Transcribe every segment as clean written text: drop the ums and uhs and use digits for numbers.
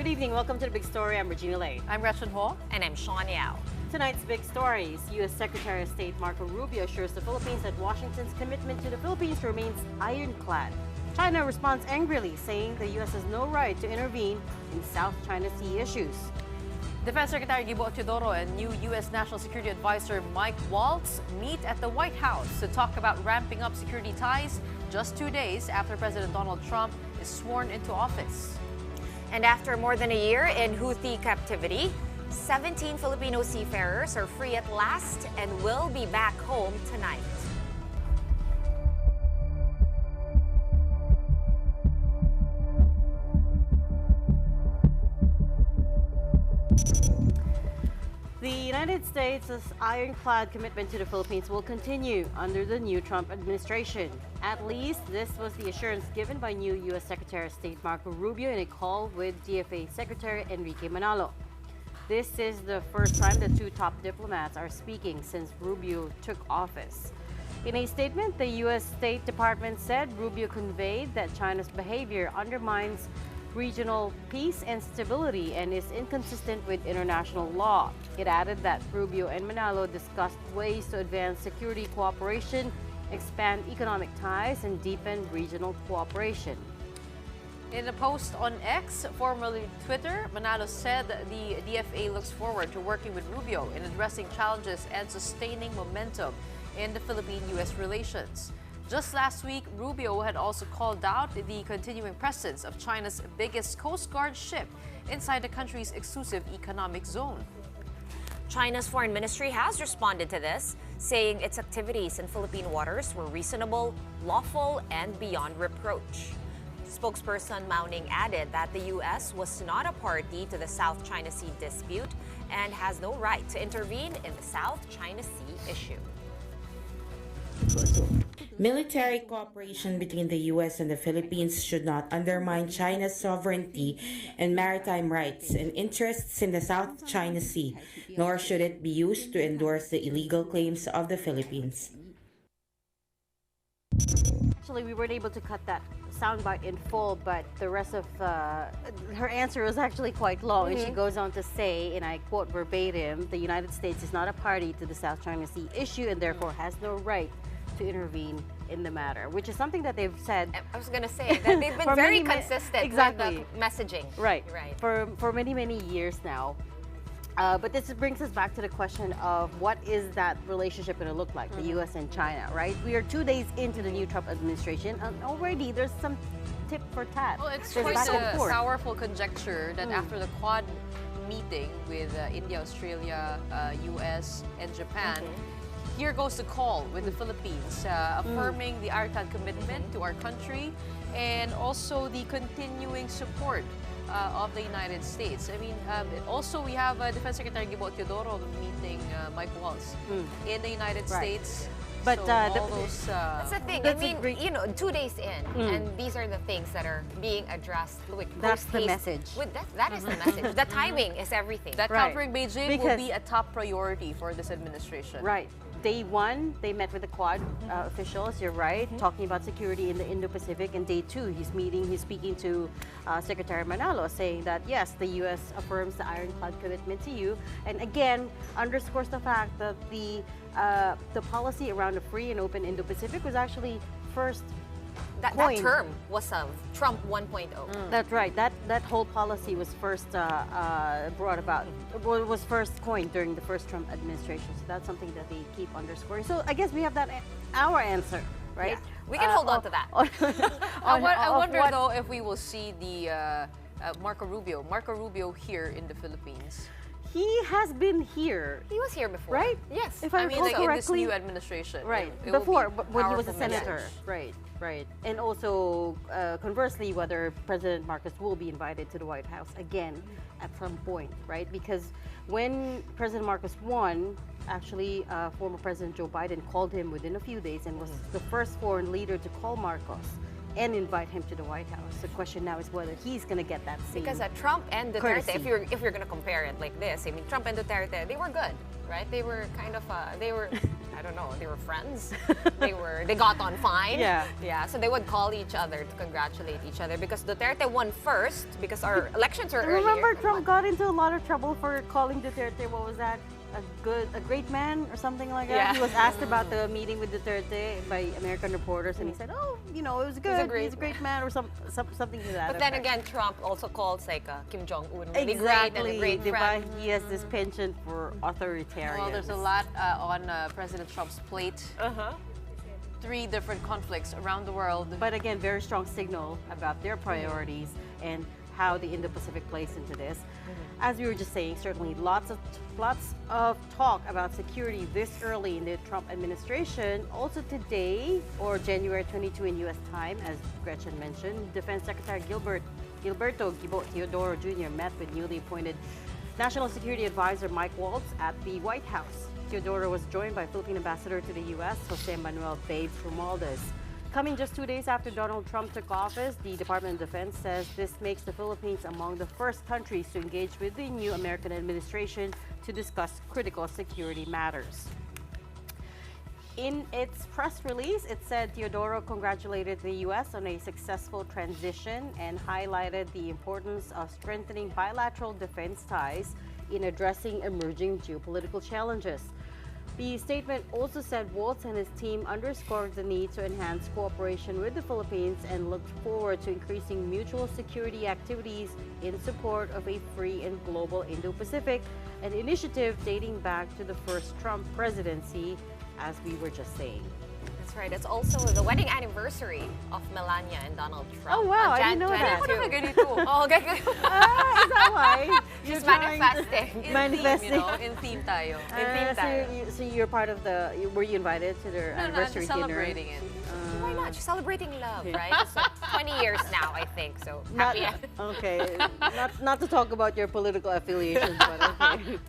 Good evening. Welcome to the Big Story. I'm Regina Lay. I'm Gretchen Ho. And I'm Shawn Yao. Tonight's Big Stories. U.S. Secretary of State Marco Rubio assures the Philippines that Washington's commitment to the Philippines remains ironclad. China responds angrily, saying the U.S. has no right to intervene in South China Sea issues. Defense Secretary Geopolitical and new U.S. National Security Advisor Mike Waltz meet at the White House to talk about ramping up security ties just 2 days after President Donald Trump is sworn into office. And after more than a year in Houthi captivity, 17 Filipino seafarers are free at last and will be back home tonight. The United States' ironclad commitment to the Philippines will continue under the new Trump administration. At least this was the assurance given by new U.S. Secretary of State Marco Rubio in a call with DFA Secretary Enrique Manalo. This is the first time the two top diplomats are speaking since Rubio took office. In a statement, the U.S. State Department said Rubio conveyed that China's behavior undermines regional peace and stability and is inconsistent with international law. It added that Rubio and Manalo discussed ways to advance security cooperation, expand economic ties, and deepen regional cooperation. In a post on X, formerly Twitter, Manalo said the DFA looks forward to working with Rubio in addressing challenges and sustaining momentum in the Philippine-U.S. relations. Just last week, Rubio had also called out the continuing presence of China's biggest Coast Guard ship inside the country's exclusive economic zone. China's foreign ministry has responded to this, saying its activities in Philippine waters were reasonable, lawful, and beyond reproach. Spokesperson Mao Ning added that the U.S. was not a party to the South China Sea dispute and has no right to intervene in the South China Sea issue. Military cooperation between the U.S. and the Philippines should not undermine China's sovereignty and maritime rights and interests in the South China Sea, nor should it be used to endorse the illegal claims of the Philippines. Actually, we weren't able to cut that soundbite in full, but the rest of her answer was actually quite long. And she goes on to say, and I quote verbatim, the United States is not a party to the South China Sea issue and therefore has no right to intervene in the matter, which is something that they've said. I was going to say that they've been very consistent with the messaging. Right. For many years now. But this brings us back to the question of what is that relationship going to look like, the U.S. and China, right? We are 2 days into the new Trump administration, and already there's some tip for tat. Well, it's quite a powerful conjecture that after the Quad meeting with India, Australia, U.S., and Japan, here goes the call with the Philippines, affirming the ironclad commitment to our country and also the continuing support of the United States. I mean, also we have Defense Secretary Geopolitical meeting Mike Waltz in the United States. But so that's the thing. I mean, 2 days in, and these are the things that are being addressed. That's the message. That is the message. The timing is everything. That countering Beijing will be a top priority for this administration. Right. Day one, they met with the Quad officials, you're right, talking about security in the Indo-Pacific. And day two, he's speaking to Secretary Manalo, saying that, yes, the U.S. affirms the ironclad commitment to you. And again, underscores the fact that the policy around a free and open Indo-Pacific was actually first that term was Trump 1.0. That's right. That whole policy was first brought about, was first coined during the first Trump administration. So that's something that they keep underscoring. So I guess we have that our answer, right? Yeah. We can hold on to that. I wonder though if we will see the Marco Rubio here in the Philippines. He has been here. He was here before, right? Yes. If I recall correctly, in this new administration, right? It before, when he was a senator, message. Right. And also, conversely, whether President Marcos will be invited to the White House again at some point, right? Because when President Marcos won, actually, former President Joe Biden called him within a few days and was the first foreign leader to call Marcos and invite him to the White House. The question now is whether he's going to get that same Because Trump and Duterte, courtesy. if you're going to compare it like this, I mean, Trump and Duterte, they were good, right? They were kind of, I don't know, they were friends. They got on fine. Yeah. So they would call each other to congratulate each other because Duterte won first because our elections were earlier. Remember, Trump got into a lot of trouble for calling Duterte, what was that? A great man or something like that. Yeah. He was asked about the meeting with Duterte by American reporters, and he said, "Oh, you know, it was good. He's a great man," or something to that. But then again, Trump also calls like Kim Jong Un really exactly. great and a great friend. He has this penchant for authoritarian. Well, there's a lot on President Trump's plate. 3 different conflicts around the world. But again, very strong signal about their priorities and how the Indo-Pacific plays into this. As we were just saying, certainly lots of talk about security this early in the Trump administration. Also today, or January 22 in U.S. time, as Gretchen mentioned, Defense Secretary Gilberto Teodoro Jr. met with newly appointed National Security Advisor Mike Waltz at the White House. Teodoro was joined by Philippine Ambassador to the U.S., Jose Manuel Babes Romualdez. Coming just 2 days after Donald Trump took office, the Department of Defense says this makes the Philippines among the first countries to engage with the new American administration to discuss critical security matters. In its press release, it said Teodoro congratulated the U.S. on a successful transition and highlighted the importance of strengthening bilateral defense ties in addressing emerging geopolitical challenges. The statement also said Waltz and his team underscored the need to enhance cooperation with the Philippines and looked forward to increasing mutual security activities in support of a free and global Indo-Pacific, an initiative dating back to the first Trump presidency, as we were just saying. That's right. It's also the wedding anniversary of Melania and Donald Trump. Oh, wow. On I didn't know that. Oh, okay. Is that why? She's manifesting. Manifesting. Theme, in theme tayo. So you're part of were you invited to their anniversary dinner? Celebrating it. Why not? She's celebrating love, right? So 20 years now, I think. So Not, happy. okay. Not to talk about your political affiliations, but okay.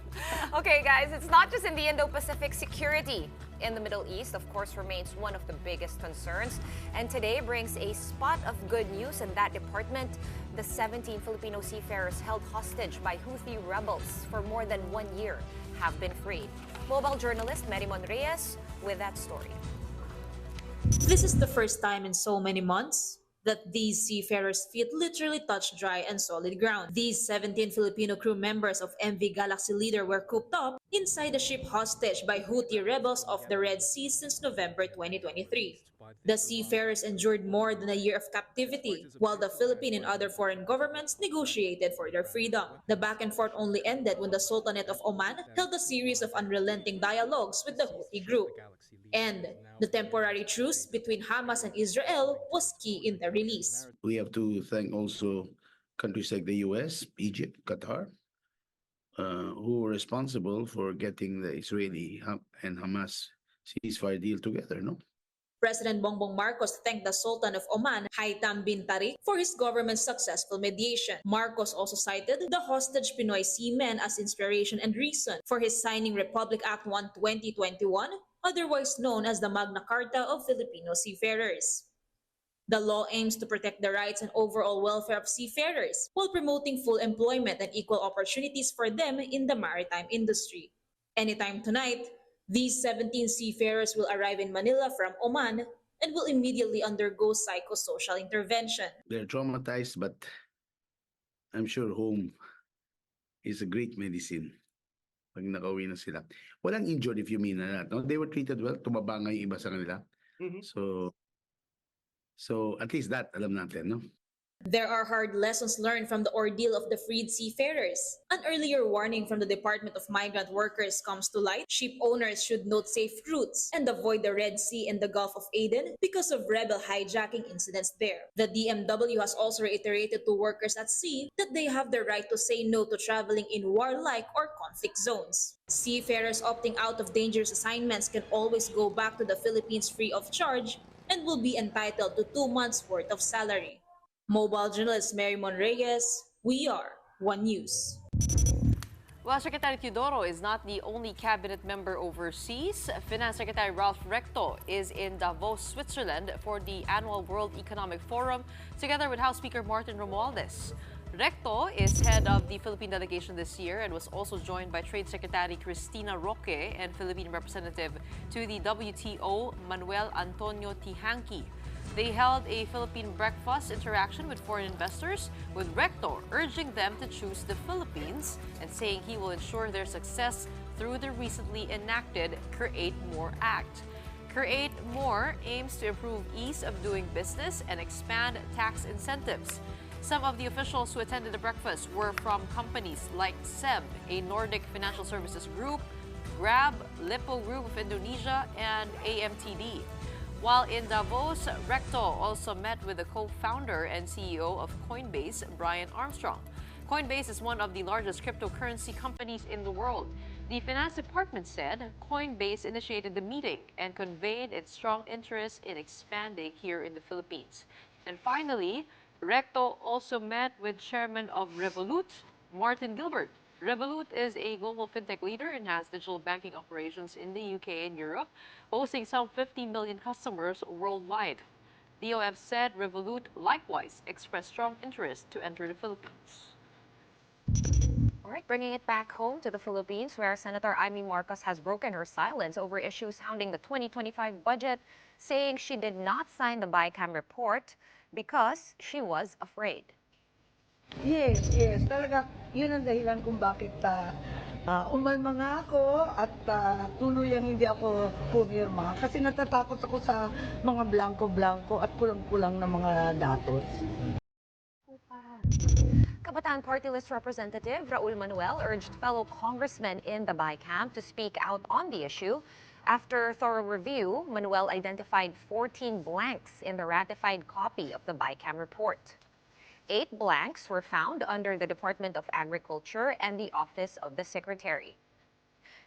Okay, guys, it's not just in the Indo-Pacific. Security in the Middle East, of course, remains one of the biggest concerns. And today brings a spot of good news in that department. The 17 Filipino seafarers held hostage by Houthi rebels for more than 1 year have been freed. Mobile journalist Merimon Reyes with that story. This is the first time in so many months that these seafarers' feet literally touched dry and solid ground. These 17 Filipino crew members of MV Galaxy Leader were cooped up inside a ship hostage by Houthi rebels off the Red Sea since November 2023. The seafarers endured more than a year of captivity, while the Philippine and other foreign governments negotiated for their freedom. The back and forth only ended when the Sultanate of Oman held a series of unrelenting dialogues with the Houthi group. And the temporary truce between Hamas and Israel was key in the release. We have to thank also countries like the US, Egypt, Qatar, who were responsible for getting the Israeli and Hamas ceasefire deal together, no? President Bongbong Marcos thanked the Sultan of Oman, Haitham bin Tariq, for his government's successful mediation. Marcos also cited the hostage Pinoy seamen as inspiration and reason for his signing Republic Act 1 2021, otherwise known as the Magna Carta of Filipino seafarers. The law aims to protect the rights and overall welfare of seafarers while promoting full employment and equal opportunities for them in the maritime industry. Anytime tonight, these 17 seafarers will arrive in Manila from Oman and will immediately undergo psychosocial intervention. They're traumatized, but I'm sure home is a great medicine. Pag nakauwi na sila. Walang injured if you mean that. No? They were treated well. Tumaba nga yung iba sa kanila. So at least that, alam natin, no? There are hard lessons learned from the ordeal of the freed seafarers. An earlier warning from the Department of Migrant Workers comes to light. Ship owners should note safe routes and avoid the Red Sea and the Gulf of Aden because of rebel hijacking incidents there. The DMW has also reiterated to workers at sea that they have the right to say no to traveling in warlike or conflict zones. Seafarers opting out of dangerous assignments can always go back to the Philippines free of charge and will be entitled to 2 months' worth of salary. Mobile journalist Merimon Reyes, we are One News. Well, Secretary Teodoro is not the only cabinet member overseas. Finance Secretary Ralph Recto is in Davos, Switzerland for the annual World Economic Forum, together with House Speaker Martin Romualdez. Recto is head of the Philippine delegation this year and was also joined by Trade Secretary Cristina Roque and Philippine representative to the WTO, Manuel Antonio Tihanki. They held a Philippine breakfast interaction with foreign investors, with Recto urging them to choose the Philippines and saying he will ensure their success through the recently enacted Create More Act. Create More aims to improve ease of doing business and expand tax incentives. Some of the officials who attended the breakfast were from companies like SEB, a Nordic financial services group, Grab, Lippo Group of Indonesia, and AMTD. While in Davos, Recto also met with the co-founder and CEO of Coinbase, Brian Armstrong. Coinbase is one of the largest cryptocurrency companies in the world. The finance department said Coinbase initiated the meeting and conveyed its strong interest in expanding here in the Philippines. And finally, Recto also met with chairman of Revolut, Martin Gilbert. Revolut is a global fintech leader and has digital banking operations in the UK and Europe, boasting some 50 million customers worldwide. DOF said Revolut likewise expressed strong interest to enter the Philippines. All right, bringing it back home to the Philippines, where Senator Amy Marcos has broken her silence over issues surrounding the 2025 budget, saying she did not sign the BICAM report because she was afraid. Yes. Talaga, yun ang dahilan kung bakit umalma nga ako at tuluyang hindi ako pumirma. Kasi natatakot ako sa mga blanco-blanco at kulang-kulang na mga datos. Kabataan Party List Representative Raul Manuel urged fellow congressmen in the BICAM to speak out on the issue. After thorough review, Manuel identified 14 blanks in the ratified copy of the BICAM report. 8 blanks were found under the Department of Agriculture and the Office of the Secretary.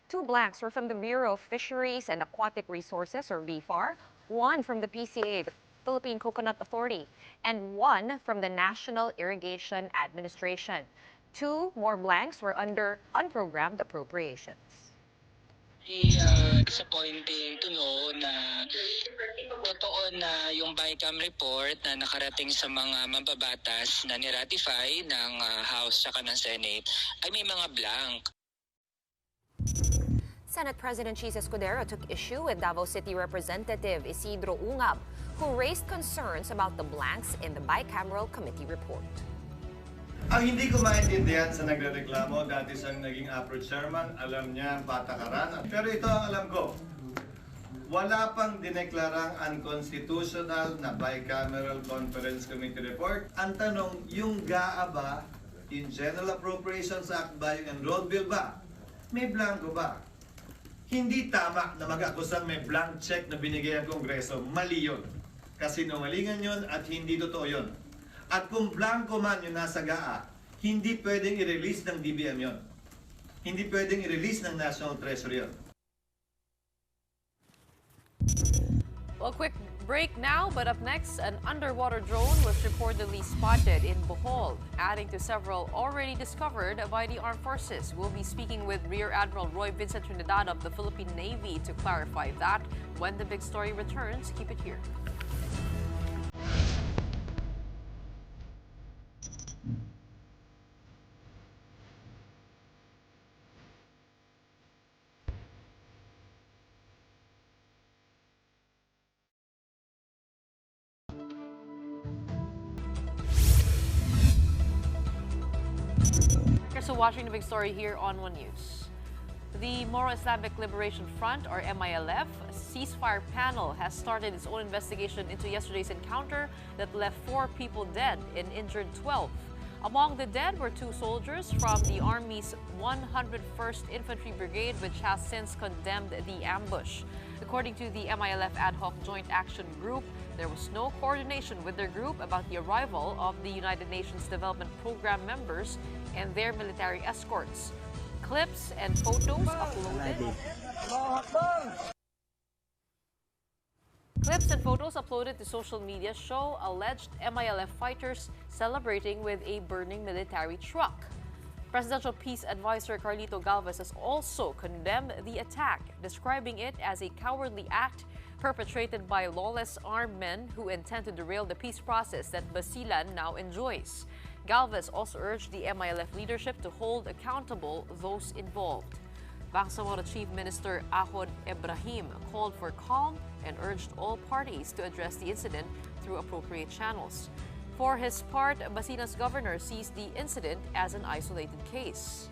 2 blanks were from the Bureau of Fisheries and Aquatic Resources, or BFAR, 1 from the PCA, the Philippine Coconut Authority, and 1 from the National Irrigation Administration. 2 more blanks were under unprogrammed appropriations. Disappointing to know na totoo na yung BICAM report na nakarating sa mga mambabatas na niratify ng House at ng Senate ay may mga blank. Senate President Chis Escudero took issue with Davos City Representative Isidro Ungab, who raised concerns about the blanks in the bicameral committee report. Ang hindi ko maintindihan sa nagrereklamo, dati siyang naging APRO chairman, alam niya ang patakaran. Pero ito ang alam ko, wala pang dineklarang unconstitutional na bicameral conference committee report. Ang tanong, yung GAA ba, yung General Appropriations Act ba, yung enrolled bill ba, may blanco ba? Hindi tama na mag-akusang may blank check na binigay ang Kongreso. Mali yun. Kasinungalingan yun at hindi totoo yun. At kung blanco man yung nasa GAA, hindi pwedeng i-release ng DBM yun. Hindi pwedeng i-release ng National Treasury yun. Well, quick break now, but up next, an underwater drone was reportedly spotted in Bohol, adding to several already discovered by the armed forces. We'll be speaking with Rear Admiral Roy Vincent Trinidad of the Philippine Navy to clarify that. When the big story returns, keep it here. You're still watching the big story here on One News. The Moro Islamic Liberation Front, or MILF, ceasefire panel has started its own investigation into yesterday's encounter that left 4 people dead and injured 12. Among the dead were 2 soldiers from the Army's 101st Infantry Brigade, which has since condemned the ambush. According to the MILF Ad Hoc Joint Action Group, there was no coordination with their group about the arrival of the United Nations Development Program members and their military escorts. Clips and photos uploaded to social media show alleged MILF fighters celebrating with a burning military truck. Presidential Peace Advisor Carlito Galvez has also condemned the attack, describing it as a cowardly act perpetrated by lawless armed men who intend to derail the peace process that Basilan now enjoys. Galvez also urged the MILF leadership to hold accountable those involved. Bangsamoro Chief Minister Ahod Ibrahim called for calm and urged all parties to address the incident through appropriate channels. For his part, Basilan's governor sees the incident as an isolated case.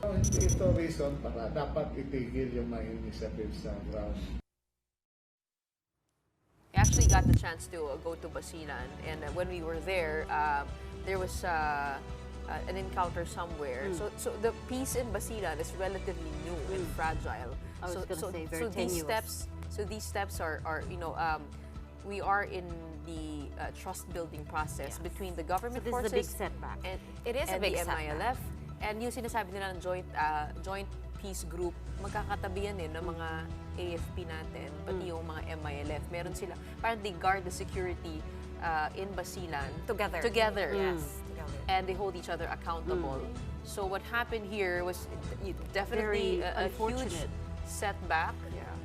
Ito reason para dapat itigil yung mga initiative sa ground. I actually got the chance to go to Basilan, and when we were there was an encounter somewhere. So the peace in Basilan is relatively new and fragile. I was going to say very tenuous. These steps are we are in the trust building process between the government this forces. Is a big setback. And, It is a and big the setback. MILF. And yung sinasabi nila ng joint peace group, magkakatabi yan ng mga AFP natin, pati yung mga MILF. Meron sila, parang they guard the security in Basilan. Together. Yes. Together. And they hold each other accountable. So what happened here was definitely a huge setback.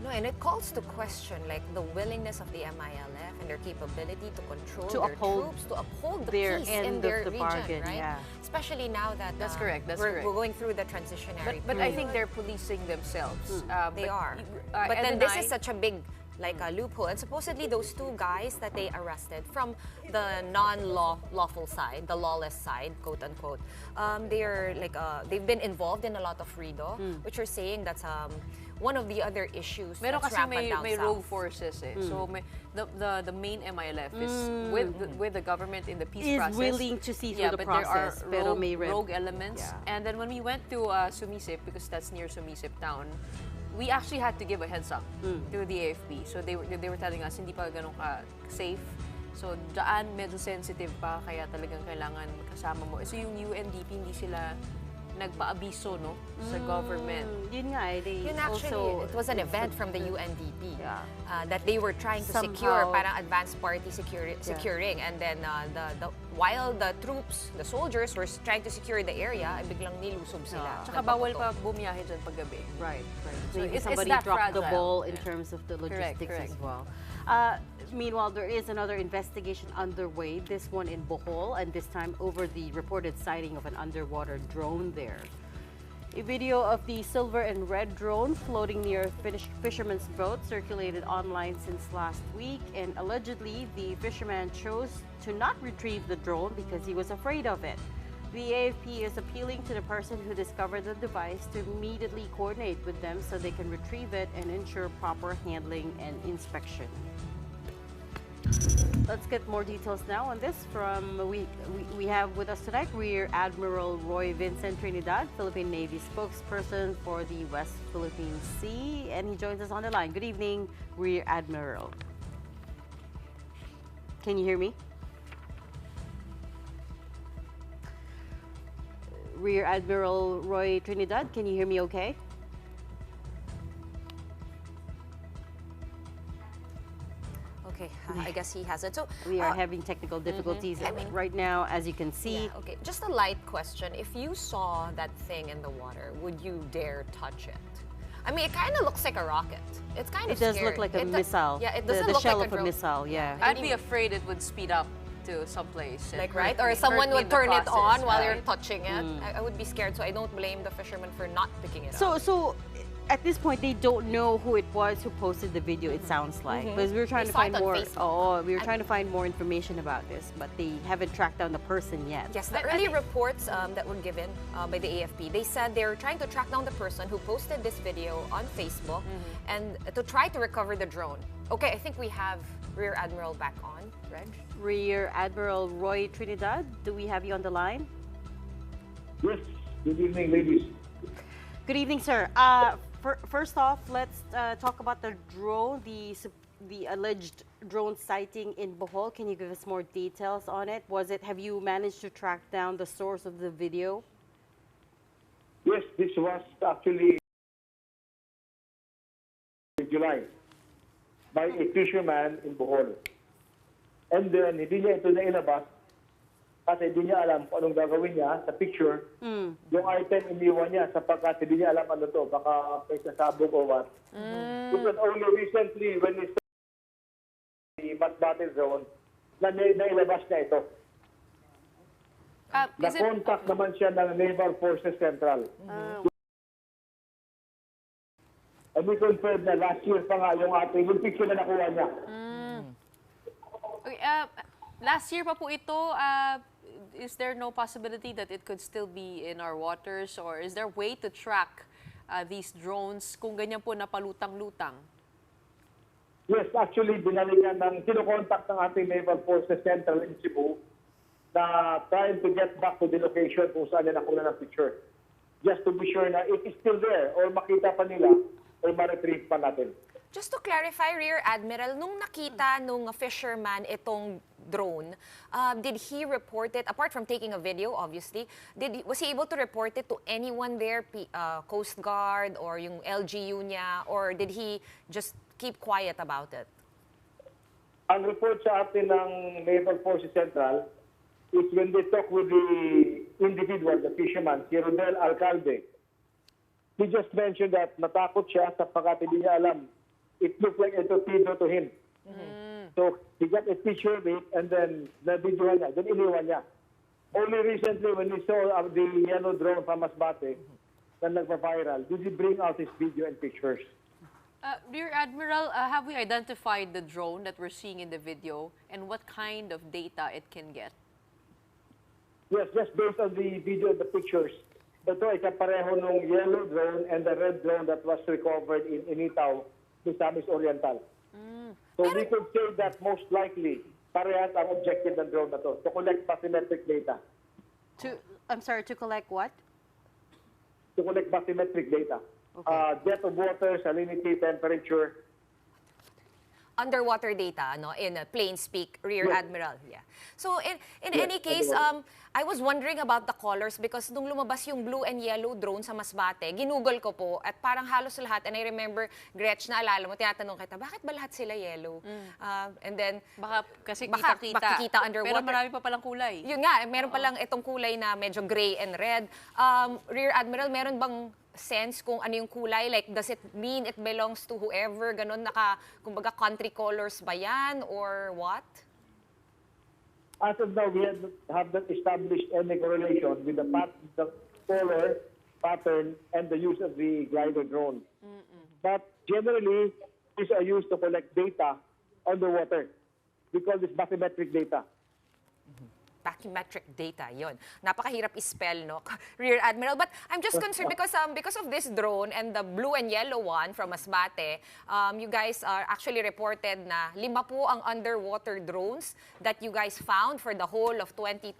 No, and it calls to question like the willingness of the MILF and their capability to control their troops, to uphold the their peace end in their of the region, bargain, right? yeah. Especially now that That's correct. we're going through the transitionary But I period. think they're policing themselves. They are. But But then Ed and this I- is such a big a loophole. And supposedly those two guys that they arrested from the non-lawful side, the lawless side, quote unquote, they've been involved in a lot of rido, which are saying that's one of the other issues Meron that's kasi rampant down may south. rogue forces eh. So the main MILF is with the government in the peace Is process. willing to see through the but process, there pero are may rogue elements. Yeah. And then when we went to Sumisip, because that's near Sumisip town, we actually had to give a heads up to the AFP. So they were telling us hindi pa ganun ka safe. So daan medyo sensitive pa, kaya talagang kailangan kasama mo. So yung UNDP hindi sila nagpa-abiso no sa government. Yun nga eh, they Yun actually, also, it was an event from the UNDP Yeah. that they were trying to secure, parang advanced party securing. And then while the troops, the soldiers were trying to secure the area, ay biglang nilusob sila. Tsaka bawal pa bumiyahe dyan paggabi. Right. So Maybe it's somebody that dropped the fragile. ball in terms of the logistics Correct. as well. Meanwhile, there is another investigation underway, this one in Bohol, and this time over the reported sighting of an underwater drone there. A video of the silver and red drone floating near a Finnish fisherman's boat circulated online since last week, and allegedly the fisherman chose to not retrieve the drone because he was afraid of it. The AFP is appealing to the person who discovered the device to immediately coordinate with them so they can retrieve it and ensure proper handling and inspection. Let's get more details now on this from we have with us tonight Rear Admiral Roy Vincent Trinidad, Philippine Navy spokesperson for the West Philippine Sea, and he joins us on the line. Good evening, Rear Admiral. Can you hear me? Rear Admiral Roy Trinidad, can you hear me okay? Okay, I guess he has it. So We are having technical difficulties right now, as you can see. yeah, okay, just a light question. If you saw that thing in the water, would you dare touch it? I mean, it kind of looks like a rocket. It's kind of It does scary. look like a It missile. Yeah, it doesn't the look shell like of a drone. missile, yeah. I'd be afraid it would speed up to someplace. Like, right? Or someone would turn it on while you're touching it. I would be scared, so I don't blame the fisherman for not picking it up. So at this point, they don't know who it was who posted the video, it sounds like. Because we were trying They to saw it find on more. Facebook. We were trying to find more information about this, but they haven't tracked down the person yet. Yes, the early reports that were given by the AFP, they said they're trying to track down the person who posted this video on Facebook and to try to recover the drone. Okay, I think we have Rear Admiral back on, Reg. Rear Admiral Roy Trinidad, do we have you on the line? Yes, good evening, ladies. Good evening, sir. First off, let's talk about the drone, the alleged drone sighting in Bohol. Can you give us more details on it? Have you managed to track down the source of the video? Yes, this was actually in July by a fisherman in Bohol. And then, hindi niya ito nailabas kasi hindi niya alam kung anong gagawin niya sa picture. Yung item iniwan niya sapagkat hindi niya alam ano to, baka may sasabog o what. Because only recently when we started the mass battle zone, na nailabas niya ito. Is it, Na-contact naman siya ng Naval Forces Central. And we confirmed na last year pa nga yung picture na nakuha niya. okay, last year pa po ito, is there no possibility that it could still be in our waters, or is there a way to track these drones kung ganyan po napalutang-lutang? Yes, actually, binalikan kinokontak ng ating Naval Forces Central in Cebu na trying to get back to the location kung saan niya nakuha ng picture. Just to be sure na it is still there or makita pa nila or ma-retrieve pa natin. Just to clarify, Rear Admiral, nung nakita nung fisherman itong drone, did he report it, apart from taking a video, obviously, was he able to report it to anyone there, Coast Guard or yung LGU niya, or did he just keep quiet about it? Ang report sa atin ng Naval Forces Central is when they talk with the individual, the fisherman, si Rodel Alcalde, he just mentioned that natakot siya sapagkat hindi niya alam. It looked like a torpedo to him. So he got a picture of it and then na-videohan niya, then iniwan niya. Only recently when he saw the yellow drone from Masbate na nagpa-viral, did he bring out his video and pictures. Rear Admiral, have we identified the drone that we're seeing in the video and what kind of data it can get? Yes, just based on the video and the pictures. Ito ay kapareho ng yellow drone and the red drone that was recovered in Initaw, Misamis Oriental. So we could say that most likely, parehas ang objective ng drone na to, to collect bathymetric data. I'm sorry, to collect what? To collect bathymetric data. Okay. Depth of water, salinity, temperature. Underwater data, no, in plain speak, Rear Admiral. Yeah. So in any case, I was wondering about the colors because nung lumabas yung blue and yellow drone sa Masbate, ginugol ko po at parang halos lahat. And I remember, Gretchen, naalala mo, tinatanong kita, bakit ba lahat sila yellow? And then, Baka kasi baka kita-kita. makikita underwater. Pero marami pa palang kulay. Yun nga, meron palang itong kulay na medyo gray and red. Rear Admiral, meron bang sense kung ano yung kulay? Like, does it mean it belongs to whoever? Ganon, kumbaga, country colors ba yan? Or what? As of now, we have not established any correlation with the color, pattern, and the use of the glider drone. But generally, these are used to collect data on the water. We call this bathymetric data. Bathymetric data, yon. Napakahirap i-spell, no? Rear Admiral. But I'm just concerned because of this drone and the blue and yellow one from Masbate, you guys are actually reported na 5 po ang underwater drones that you guys found for the whole of 2024.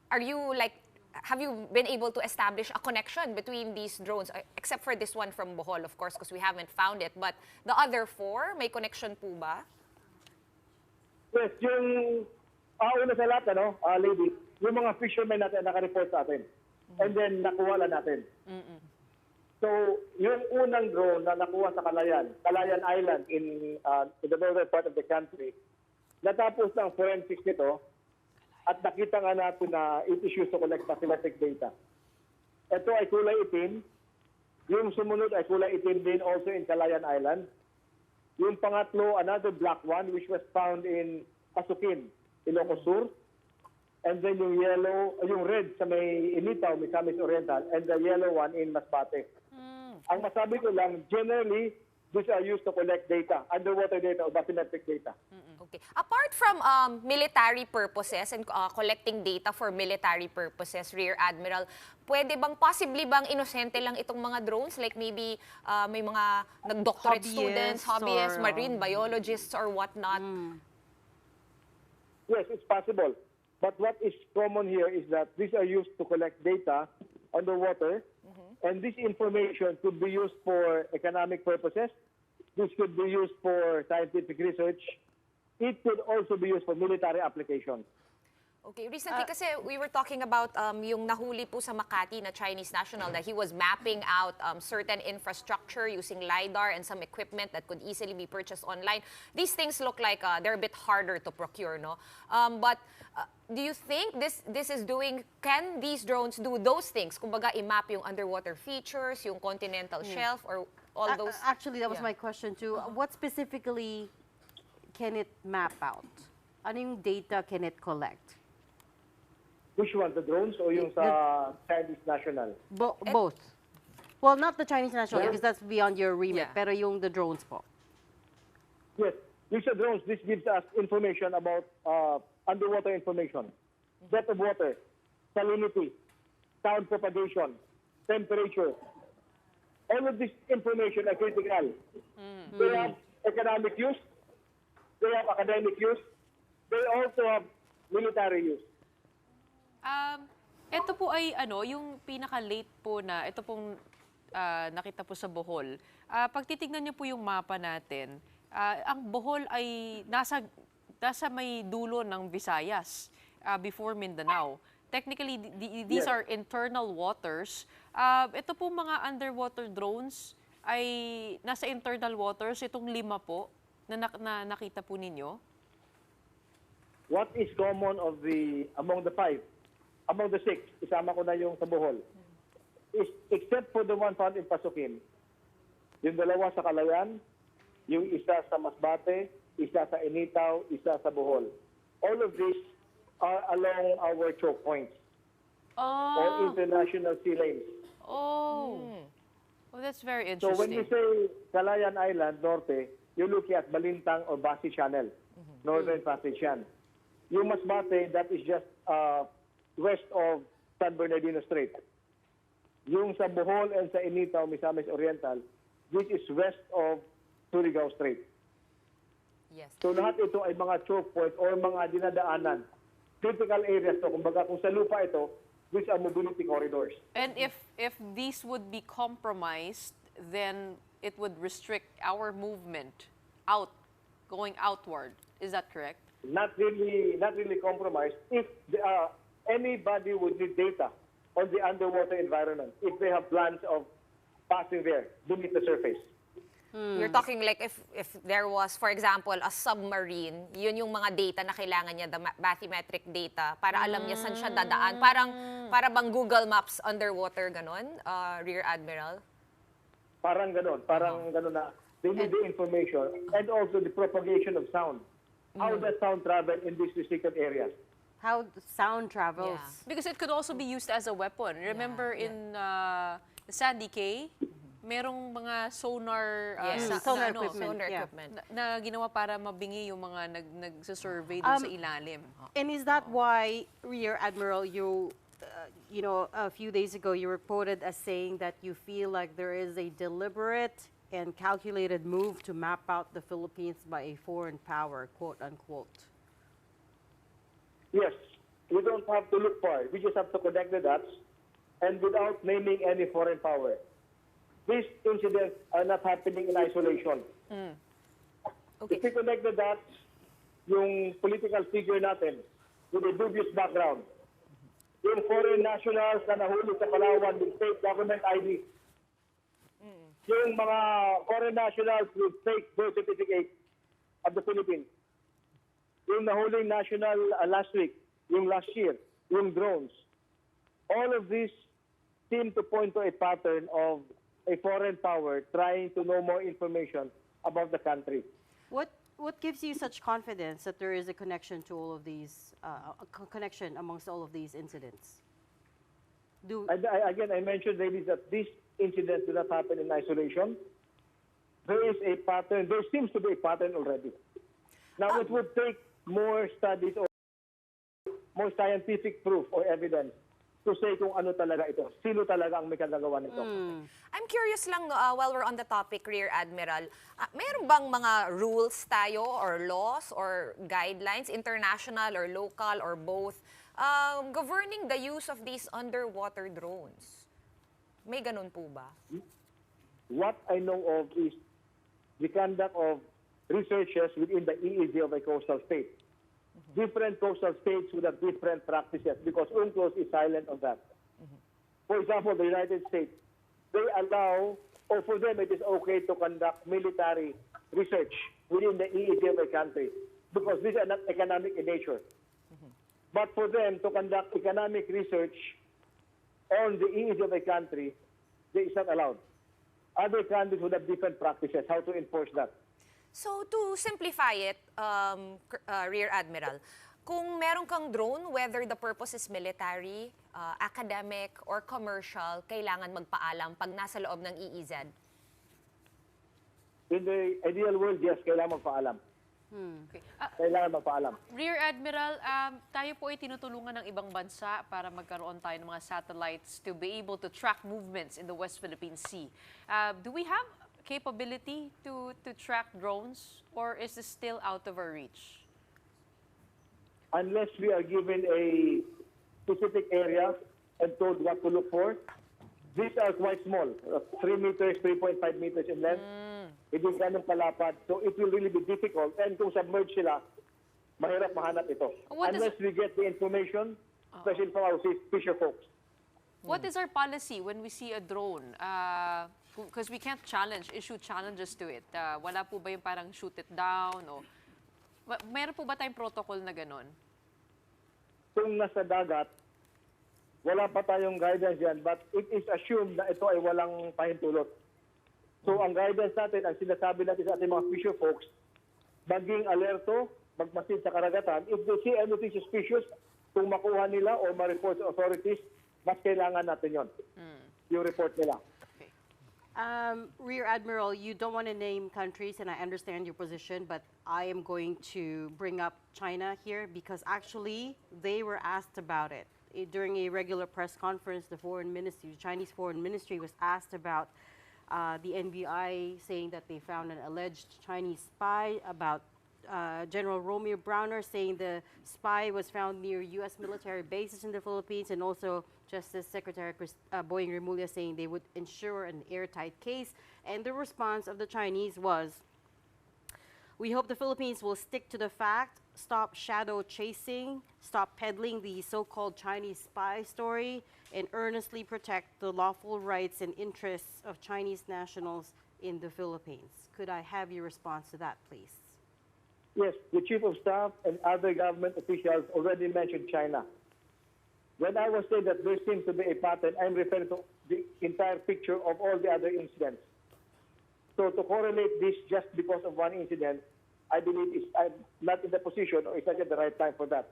Have you been able to establish a connection between these drones, except for this one from Bohol, of course, because we haven't found it, but the other 4, may connection po ba? Yes, yung una sa lahat, lady, yung mga fishermen natin naka-report sa atin. And then, nakuha lang natin. So, yung unang drone na nakuha sa Calayan Island in the northern part of the country, natapos ng forensics nito at nakita nga natin na it is used to collect bathymetric data. Ito ay kulay itim. Yung sumunod ay kulay itim din also in Calayan Island. Yung pangatlo, another black one, which was found in Asukin, Ilocos Sur. And then yung red sa may Initaw, Misamis Oriental, and the yellow one in Masbate. Ang masabi ko lang, generally, these are used to collect data, underwater data or bathymetric data. Okay. Apart from military purposes and collecting data for military purposes, Rear Admiral, possibly bang inosente lang itong mga drones? Like maybe may mga nag-doctorate students, hobbyists, marine biologists, or whatnot? Yes, it's possible. But what is common here is that these are used to collect data underwater, and this information could be used for economic purposes. This could be used for scientific research. It could also be used for military applications. Okay, recently kasi we were talking about yung nahuli po sa Makati na Chinese national that he was mapping out certain infrastructure using LiDAR and some equipment that could easily be purchased online. These things look like they're a bit harder to procure, no? But do you think can these drones do those things? Kumbaga, i-map yung underwater features, yung continental shelf, or all those? Actually, that was my question too. What specifically can it map out? Ano yung data can it collect? Which one? The drones o yung sa Chinese national? Both. Well, not the Chinese national Yeah. because that's beyond your remit, Yeah. pero yung the drones po. Yes. Use of drones, this gives us information about underwater information. Depth of water, salinity, sound propagation, temperature. All of this information are critical. They have economic use, they have academic use, they also have military use. Ito po ay yung pinaka-late po na ito pong nakita po sa Bohol. Pag titignan niyo po yung mapa natin, ang Bohol ay nasa may dulo ng Visayas before Mindanao. Technically, these Yes. are internal waters. Ito po mga underwater drones ay nasa internal waters. Itong 5 po na nakita po ninyo. What is common among the 5? Among the 6, isama ko na yung sa Bohol. Except for the one found in Pasukin, yung 2 sa Calayan, yung isa sa Masbate, isa sa Initaw, isa sa Bohol. All of these are along our choke points or international sea lanes. Oh, that's very So when interesting. you say Calayan Island, Norte, you're looking at Balintang or Basi Channel, Northern Passage yan. Yung Masbate, that is just west of San Bernardino Strait. Yung sa Bohol and sa Initaw, Misamis Oriental, which is west of Surigao Strait. Yes. So lahat ito ay mga choke points or mga dinadaanan. Critical areas to. Kumbaga kung sa lupa ito, which are mobility corridors. And if these would be compromised, then it would restrict our movement going outward. Is that correct? Not really compromised. If anybody would need data on the underwater environment, if they have plans of passing there beneath the surface. You're talking like if there was, for example, a submarine, yun yung mga data na kailangan niya, the bathymetric data, para alam niya saan siya dadaan. Para bang Google Maps underwater, ganon, Rear Admiral? Parang ganon na. They need the information and also the propagation of sound. How does sound travel in these restricted areas? How sound travels. Yeah. Because it could also be used as a weapon. Remember in Sandy Cay, merong mga sonar sonar equipment. Na ginawa para mabingi yung mga nagsasurvey dun sa ilalim. And is that why, Rear Admiral, you know, a few days ago you reported as saying that you feel like there is a deliberate and calculated move to map out the Philippines by a foreign power, quote unquote? Yes, we don't have to look far. We just have to connect the dots and without naming any foreign power. These incidents are not happening in isolation. Okay. If we connect the dots, yung political figure natin with a dubious background, yung foreign nationals na nahuli sa Palawan with fake government ID, yung mga foreign nationals with fake birth certificate of the Philippines, yung nahuling national last week, yung last year, yung drones, all of these seem to point to a pattern of a foreign power trying to know more information about the country. What gives you such confidence that there is a connection to all of these, connection amongst all of these incidents? Again, I mentioned, ladies, that these incidents do not happen in isolation. There is a pattern. There seems to be a pattern already. Now, it would take more studies or more scientific proof or evidence to say kung ano talaga ito. Sino talaga ang may kagagawa nito. I'm curious lang, while we're on the topic, Rear Admiral, meron bang mga rules tayo or laws or guidelines, international or local or both, governing the use of these underwater drones? May ganun po ba? What I know of is the conduct of researches within the EEZ of a coastal state. Different coastal states would have different practices because UNCLOS is silent on that. For example, the United States, they allow, or for them it is okay to conduct military research within the EEZ of a country because these are not economic in nature. But for them to conduct economic research on the EEZ of a country, it is not allowed. Other countries would have different practices, how to enforce that. So to simplify it, Rear Admiral, kung meron kang drone, whether the purpose is military, academic, or commercial, kailangan magpaalam pag nasa loob ng EEZ? In the ideal world, yes, kailangan magpaalam. Okay. Kailangan magpaalam. Rear Admiral, tayo po ay tinutulungan ng ibang bansa para magkaroon tayo ng mga satellites to be able to track movements in the West Philippine Sea. Do we have capability to track drones, or is this still out of our reach? Unless we are given a specific area and told what to look for, these are quite small, 3 meters, 3.5 meters in length. Hindi ganun kalapad. So it will really be difficult. And kung submerged sila, mahirap mahanap ito. Unless we get the information, especially from our fisher folks. What is our policy when we see a drone? Because we can't issue challenges to it. Wala po ba yung parang shoot it down? O meron po ba tayong protocol na gano'n? Kung nasa dagat, wala pa tayong guidance yan, but it is assumed na ito ay walang pahintulot. So ang guidance natin, ang sinasabi natin sa ating mga fisher folks, maging alerto, magmasid sa karagatan. If they see anything suspicious, kung makuha nila o ma-report sa authorities, mas kailangan natin yon. Yung report nila. Rear Admiral, you don't want to name countries, and I understand your position, but I am going to bring up China here because actually they were asked about it. During a regular press conference, the Chinese Foreign Ministry was asked about the NBI saying that they found an alleged Chinese spy, about General Romeo Browner saying the spy was found near U.S. military bases in the Philippines, and also Justice Secretary Boying Remulla saying they would ensure an airtight case. And the response of the Chinese was, "We hope the Philippines will stick to the fact, stop shadow chasing, stop peddling the so-called Chinese spy story, and earnestly protect the lawful rights and interests of Chinese nationals in the Philippines." Could I have your response to that, please? Yes, the Chief of Staff and other government officials already mentioned China. When I was saying that there seems to be a pattern, I'm referring to the entire picture of all the other incidents. So to correlate this just because of one incident, I believe I'm not in the position, or it's not yet the right time for that.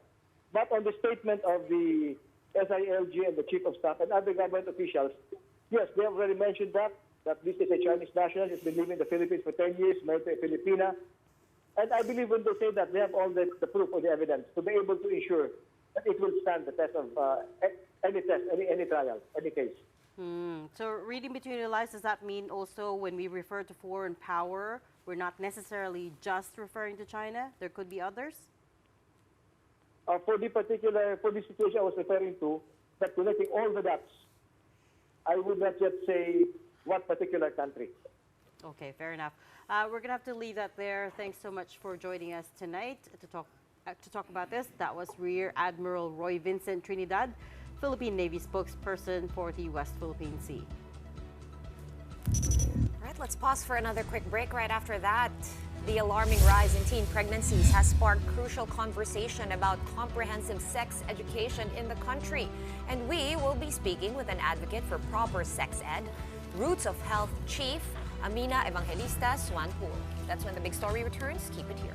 But on the statement of the SILG and the Chief of Staff and other government officials, yes, they have already mentioned that this is a Chinese national, has been living in the Philippines for 10 years, married to a Filipina. And I believe when they say that, they have all the proof or the evidence to be able to ensure that it will stand the test of any test, any trial, any case. So reading between the lines, does that mean also when we refer to foreign power, we're not necessarily just referring to China? There could be others? For the situation I was referring to, that connecting all the dots, I would not yet say what particular country. Okay, fair enough. We're going to have to leave that there. Thanks so much for joining us tonight to talk about this. That was Rear Admiral Roy Vincent Trinidad, Philippine Navy spokesperson for the West Philippine Sea. All right, let's pause for another quick break. Right after that, the alarming rise in teen pregnancies has sparked crucial conversation about comprehensive sex education in the country. And we will be speaking with an advocate for proper sex ed, Roots of Health Chief Amina Evangelista Swanpool. That's when the big story returns. Keep it here.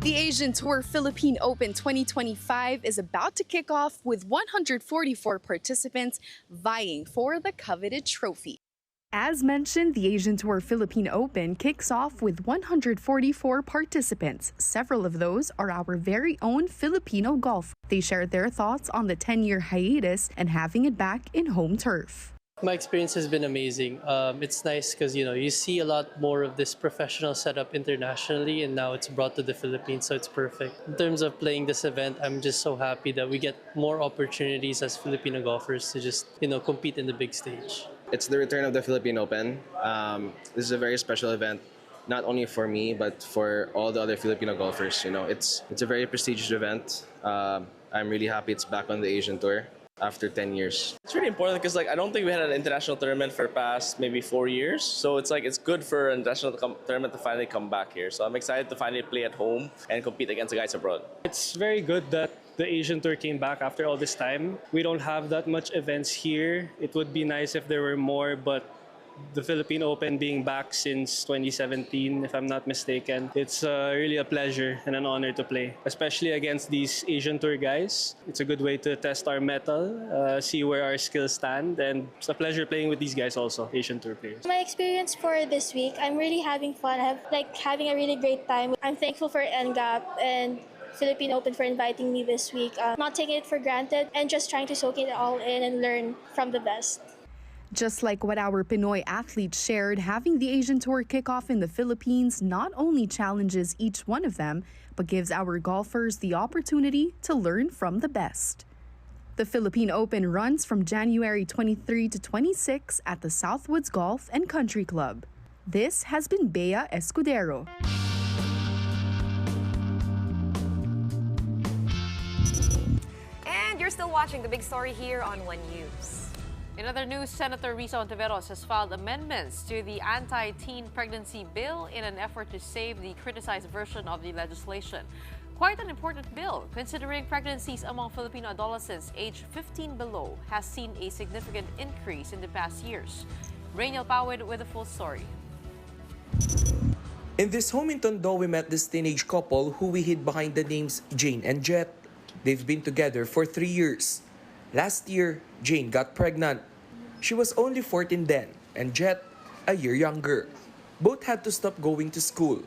The Asian Tour Philippine Open 2025 is about to kick off with 144 participants vying for the coveted trophy. As mentioned, the Asian Tour Philippine Open kicks off with 144 participants. Several of those are our very own Filipino golf. They shared their thoughts on the 10-year hiatus and having it back in home turf. My experience has been amazing. It's nice because you see a lot more of this professional setup internationally, and now it's brought to the Philippines, so it's perfect. In terms of playing this event, I'm just so happy that we get more opportunities as Filipino golfers to just compete in the big stage. It's the return of the Philippine Open. This is a very special event, not only for me, but for all the other Filipino golfers. You know, it's a very prestigious event. I'm really happy it's back on the Asian Tour after 10 years. It's really important because I don't think we had an international tournament for the past maybe 4 years. So it's good for an international tournament to finally come back here. So I'm excited to finally play at home and compete against the guys abroad. It's very good that the Asian Tour came back after all this time. We don't have that much events here. It would be nice if there were more, but the Philippine Open being back since 2017, if I'm not mistaken, it's really a pleasure and an honor to play, especially against these Asian Tour guys. It's a good way to test our mettle, see where our skills stand, and it's a pleasure playing with these guys also, Asian Tour players. My experience for this week, I'm really having fun. I'm having a really great time. I'm thankful for NGAP and Philippine Open for inviting me this week. Not taking it for granted and just trying to soak it all in and learn from the best. Just like what our Pinoy athletes shared, having the Asian Tour kick off in the Philippines not only challenges each one of them, but gives our golfers the opportunity to learn from the best. The Philippine Open runs from January 23 to 26 at the Southwoods Golf and Country Club. This has been Bea Escudero. And you're still watching The Big Story here on One News. In other news, Senator Risa Ontiveros has filed amendments to the anti-teen pregnancy bill in an effort to save the criticized version of the legislation. Quite an important bill, considering pregnancies among Filipino adolescents aged 15 below has seen a significant increase in the past years. Rainiel Pawid with the full story. In this home in Tondo, we met this teenage couple who we hid behind the names Jane and Jet. They've been together for 3 years. Last year, Jane got pregnant. She was only 14 then, and Jet, a year younger. Both had to stop going to school.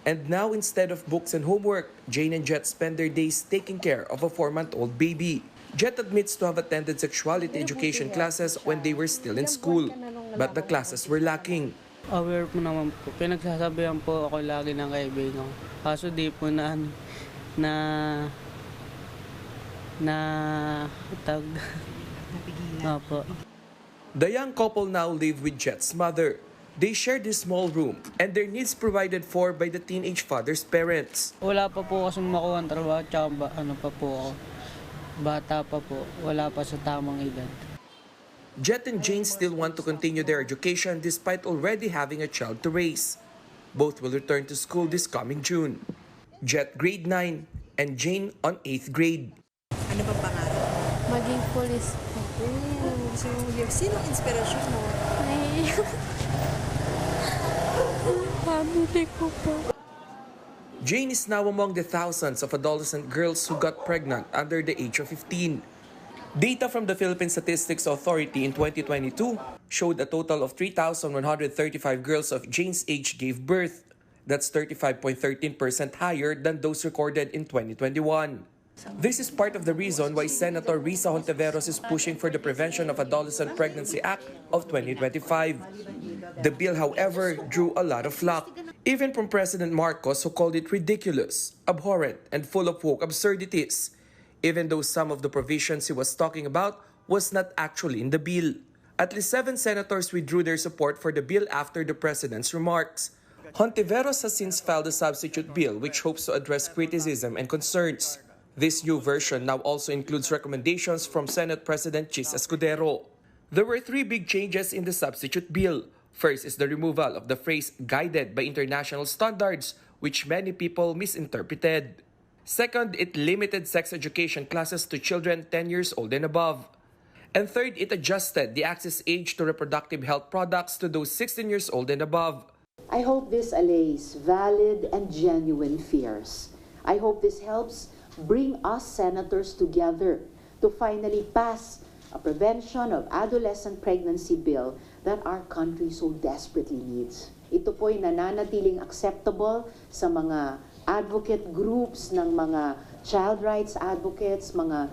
And now, instead of books and homework, Jane and Jet spend their days taking care of a 4-month-old baby. Jet admits to have attended sexuality education classes when they were still in school, but the classes were lacking. Aware po naman po. Pinagsasabihan po ako lagi ng kaibigan ko. Kaso di po The young couple now live with Jet's mother. They share this small room and their needs provided for by the teenage father's parents. Wala pa po kasing makuha ang trabaho, tsaka pa po ako. Bata pa po, wala pa sa tamang edad. Jet and Jane still want to continue their education despite already having a child to raise. Both will return to school this coming June. Jet grade 9 and Jane on 8th grade. Ano bang pangarap? Maging police po. So, sinong inspirasyon mo? Family ko po. Jane is now among the thousands of adolescent girls who got pregnant under the age of 15. Data from the Philippine Statistics Authority in 2022 showed a total of 3,135 girls of Jane's age gave birth. That's 35.13% higher than those recorded in 2021. This is part of the reason why Senator Risa Ontiveros is pushing for the Prevention of Adolescent Pregnancy Act of 2025. The bill, however, drew a lot of flack, even from President Marcos, who called it ridiculous, abhorrent, and full of woke absurdities, even though some of the provisions he was talking about was not actually in the bill. At least 7 senators withdrew their support for the bill after the president's remarks. Ontiveros has since filed a substitute bill which hopes to address criticism and concerns. This new version now also includes recommendations from Senate President Chis Escudero. There were 3 big changes in the substitute bill. First is the removal of the phrase guided by international standards, which many people misinterpreted. Second, it limited sex education classes to children 10 years old and above. And third, it adjusted the access age to reproductive health products to those 16 years old and above. I hope this allays valid and genuine fears. I hope this helps bring us senators together to finally pass a prevention of adolescent pregnancy bill that our country so desperately needs. Ito po'y nananatiling acceptable sa mga advocate groups ng mga child rights advocates, mga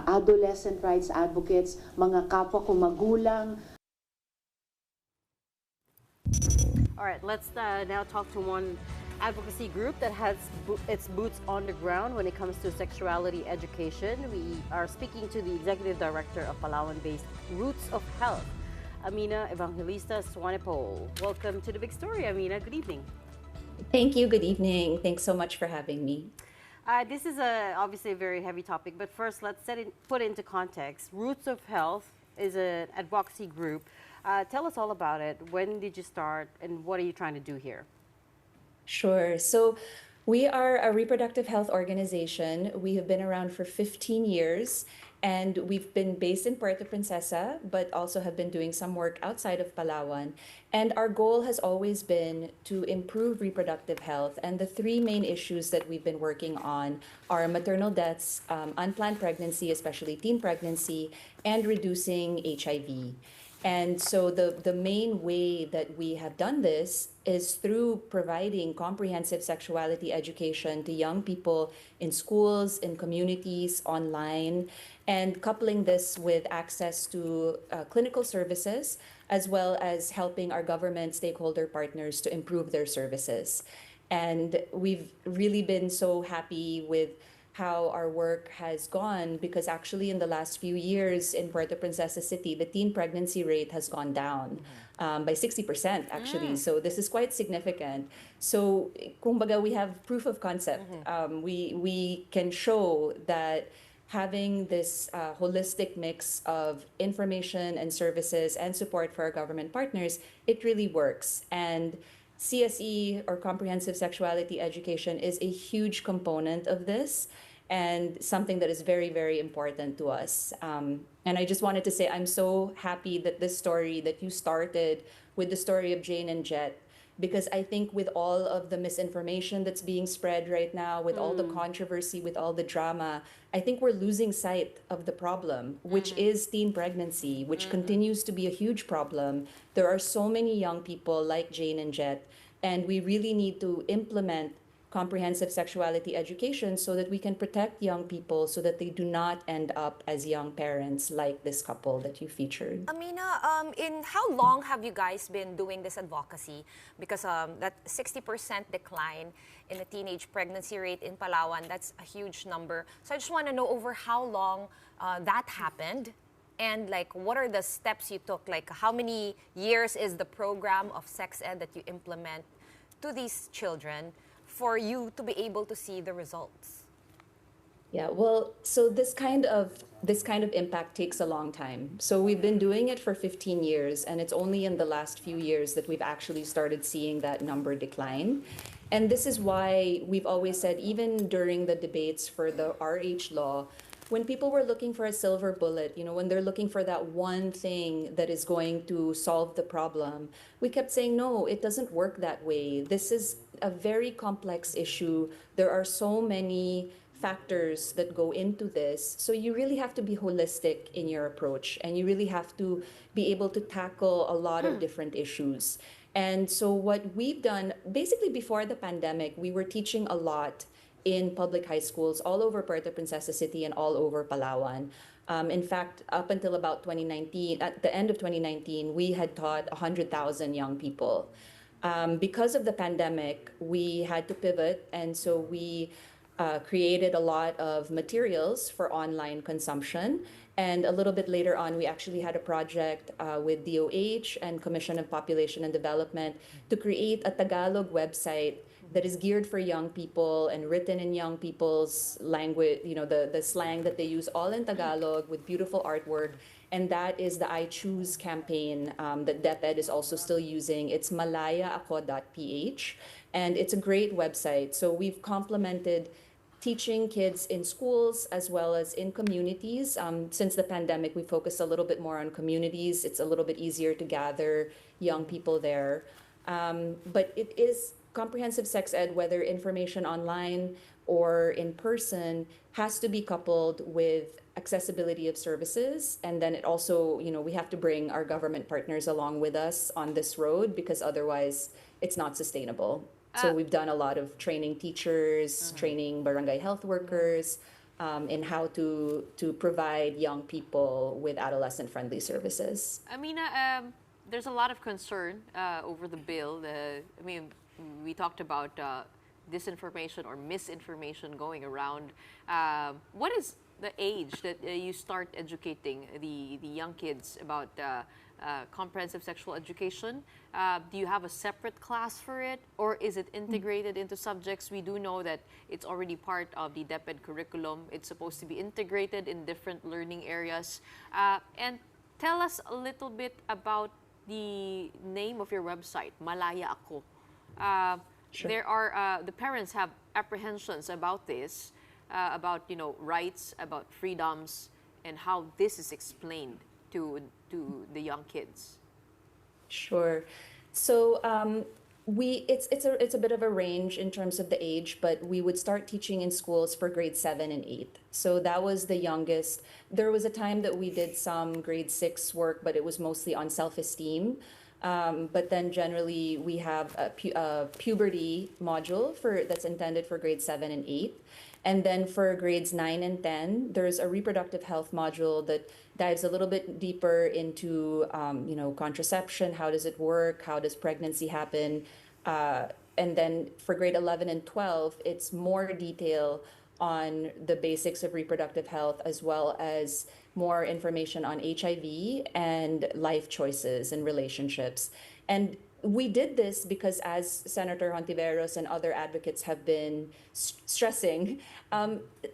adolescent rights advocates, mga kapwa ko magulang. All right, let's now talk to one advocacy group that has its boots on the ground when it comes to sexuality education. We are speaking to the executive director of Palawan-based Roots of Health, Amina Evangelista Swanepoel. Welcome to the Big Story, Amina. Good evening. Thank you. Good evening. Thanks so much for having me. This is obviously a very heavy topic, but first let's put it into context. Roots of Health is an advocacy group. Tell us all about it. When did you start, and what are you trying to do here? Sure. So we are a reproductive health organization. We have been around for 15 years, and we've been based in Puerto Princesa, but also have been doing some work outside of Palawan. And our goal has always been to improve reproductive health. And the three main issues that we've been working on are maternal deaths, unplanned pregnancy, especially teen pregnancy, and reducing HIV. And so the main way that we have done this is through providing comprehensive sexuality education to young people in schools, in communities, online, and coupling this with access to clinical services, as well as helping our government stakeholder partners to improve their services. And we've really been so happy with how our work has gone, because actually in the last few years in Puerto Princesa City, the teen pregnancy rate has gone down by 60% actually. So this is quite significant. So kumbaga, we have proof of concept. We can show that having this holistic mix of information and services and support for our government partners, it really works. And CSE, or comprehensive sexuality education, is a huge component of this and something that is very, very important to us. And I just wanted to say I'm so happy that this story that you started with the story of Jane and Jet, because I think with all of the misinformation that's being spread right now, with all the controversy, with all the drama, I think we're losing sight of the problem, which is teen pregnancy, which continues to be a huge problem. There are so many young people like Jane and Jet, and we really need to implement comprehensive sexuality education so that we can protect young people so that they do not end up as young parents like this couple that you featured. Amina, in how long have you guys been doing this advocacy? Because that 60% decline in the teenage pregnancy rate in Palawan, that's a huge number. So I just want to know over how long that happened, and like what are the steps you took? Like how many years is the program of sex ed that you implement to these children for you to be able to see the results? Yeah, well, so this kind of impact takes a long time. So we've been doing it for 15 years, and it's only in the last few years that we've actually started seeing that number decline. And this is why we've always said, even during the debates for the RH law, when people were looking for a silver bullet, when they're looking for that one thing that is going to solve the problem, we kept saying, no, it doesn't work that way. This is a very complex issue. There are so many factors that go into this. So you really have to be holistic in your approach, and you really have to be able to tackle a lot of different issues. And so what we've done, basically before the pandemic, we were teaching a lot in public high schools all over Puerto Princesa City and all over Palawan. In fact, up until about 2019, at the end of 2019, we had taught 100,000 young people. Because of the pandemic, we had to pivot, and so we created a lot of materials for online consumption. And a little bit later on, we actually had a project with DOH and Commission of Population and Development to create a Tagalog website that is geared for young people and written in young people's language, the slang that they use, all in Tagalog with beautiful artwork. And that is the I Choose campaign that DepEd is also still using. It's malayaako.ph, and it's a great website. So we've complemented teaching kids in schools as well as in communities. Since the pandemic, we focused a little bit more on communities. It's a little bit easier to gather young people there. But it is comprehensive sex ed, whether information online or in person, has to be coupled with accessibility of services. And then it also, we have to bring our government partners along with us on this road, because otherwise it's not sustainable. So we've done a lot of training teachers, training barangay health workers in how to provide young people with adolescent-friendly services. Amina, there's a lot of concern over the bill. We talked about disinformation or misinformation going around. What is the age that you start educating the young kids about comprehensive sexual education. Do you have a separate class for it, or is it integrated into subjects? We do know that it's already part of the DepEd curriculum. It's supposed to be integrated in different learning areas. And tell us a little bit about the name of your website, Malaya Ako. Sure. There are the parents have apprehensions about this, about rights, about freedoms, and how this is explained to the young kids. Sure. So it's a bit of a range in terms of the age, but we would start teaching in schools for grade 7 and 8. So that was the youngest. There was a time that we did some grade 6 work, but it was mostly on self-esteem. But then generally we have a puberty module that's intended for grade 7 and 8. And then for grades 9 and 10, there's a reproductive health module that dives a little bit deeper into, contraception. How does it work? How does pregnancy happen? And then for grade 11 and 12, it's more detail on the basics of reproductive health, as well as more information on HIV and life choices and relationships. And we did this because, as Senator Hontiveros and other advocates have been stressing,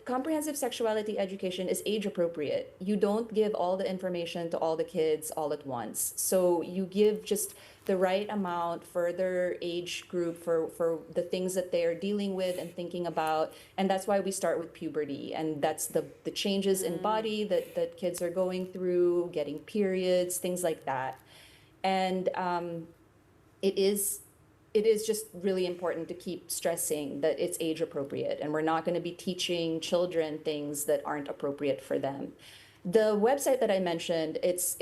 comprehensive sexuality education is age appropriate. You don't give all the information to all the kids all at once. So you give just the right amount for their age group, for the things that they're dealing with and thinking about. And that's why we start with puberty. And that's the changes in body that kids are going through, getting periods, things like that. And it is just really important to keep stressing that it's age appropriate, and we're not going to be teaching children things that aren't appropriate for them. The website that I mentioned, it's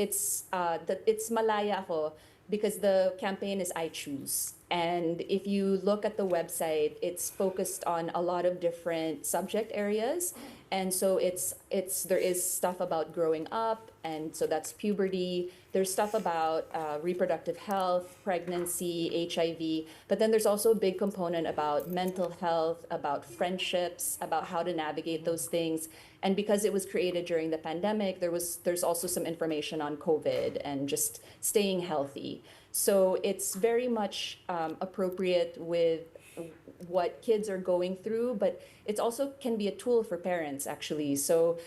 Malaya Ako, because the campaign is I Choose. And if you look at the website, it's focused on a lot of different subject areas. And so there is stuff about growing up, and so that's puberty. There's stuff about reproductive health, pregnancy, HIV, but then there's also a big component about mental health, about friendships, about how to navigate those things. And because it was created during the pandemic, there's also some information on COVID and just staying healthy. So it's very much appropriate with what kids are going through, but it also can be a tool for parents, actually. So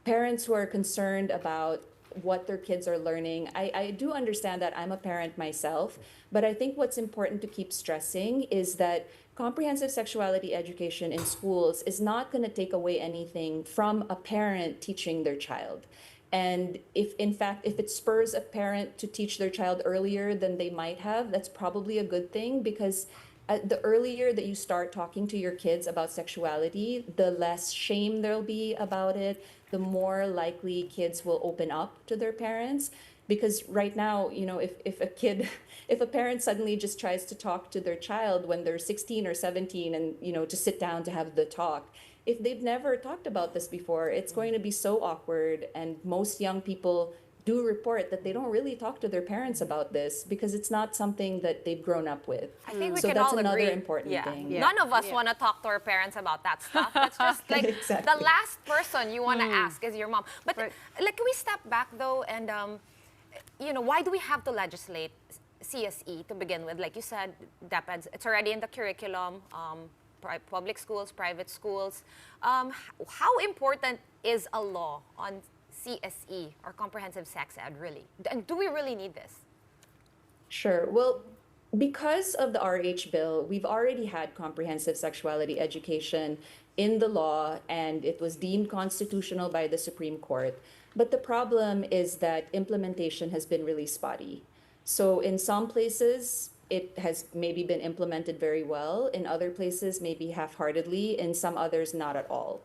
parents who are concerned about what their kids are learning, I do understand that. I'm a parent myself, but I think what's important to keep stressing is that comprehensive sexuality education in schools is not going to take away anything from a parent teaching their child. And if it spurs a parent to teach their child earlier than they might have, that's probably a good thing, because the earlier that you start talking to your kids about sexuality, the less shame there'll be about it, the more likely kids will open up to their parents. Because right now, if a parent suddenly just tries to talk to their child when they're 16 or 17 and, to sit down to have the talk, if they've never talked about this before, it's going to be so awkward. And most young people do report that they don't really talk to their parents about this because it's not something that they've grown up with. I think we so can that's all another agree. important thing. None of us want to talk to our parents about that stuff. That's just like Exactly. the last person you want to ask is your mom. But can we step back though, and why do we have to legislate CSE to begin with? Like you said, DepEd, it's already in the curriculum. Public schools, private schools. How important is a law on CSE, or comprehensive sex ed, really? And do we really need this? Sure. Well, because of the RH bill, we've already had comprehensive sexuality education in the law, and it was deemed constitutional by the Supreme Court. But the problem is that implementation has been really spotty. So in some places, it has maybe been implemented very well. In other places, maybe half-heartedly. In some others, not at all.